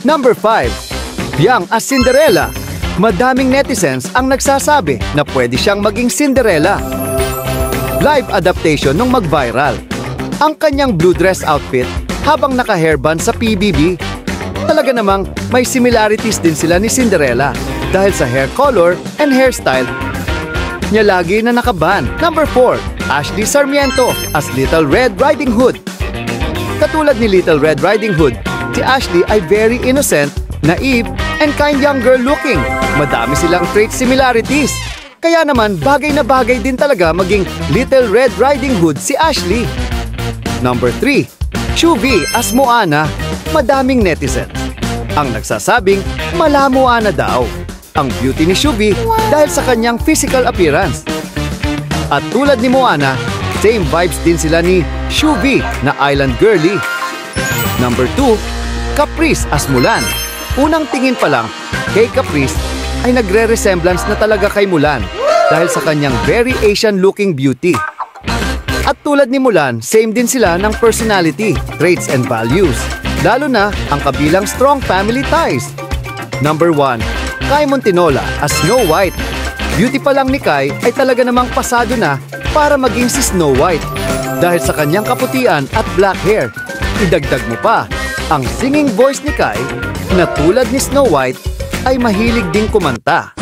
Number 5. Young as Cinderella. Madaming netizens ang nagsasabi na pwede siyang maging Cinderella. Live adaptation nung mag-viral. Ang kanyang blue dress outfit habang naka-hairband sa PBB. Talaga namang may similarities din sila ni Cinderella dahil sa hair color and hairstyle niya lagi na nakaban. Number 4. Ashley Sarmiento as Little Red Riding Hood. Katulad ni Little Red Riding Hood, si Ashley ay very innocent, naive, and kind young girl looking. Madami silang trait similarities. Kaya naman bagay na bagay din talaga maging Little Red Riding Hood si Ashley. Number 3. Shuvi as Moana. Madaming netizens ang nagsasabing mala Moana daw ang beauty ni Shuvi dahil sa kanyang physical appearance. At tulad ni Moana, same vibes din sila ni Shuvi na island girly. Number 2. Caprice as Mulan. Unang tingin pa lang, kay Caprice ay nagre-resemblance na talaga kay Mulan dahil sa kanyang very Asian-looking beauty. At tulad ni Mulan, same din sila ng personality, traits and values. Lalo na ang kabilang strong family ties. Number 1. Kai Montinola as Snow White. Beauty pa lang ni Kai ay talaga namang pasado na para maging si Snow White. Dahil sa kanyang kaputian at black hair, idagdag mo pa ang singing voice ni Kai na tulad ni Snow White ay mahilig ding kumanta.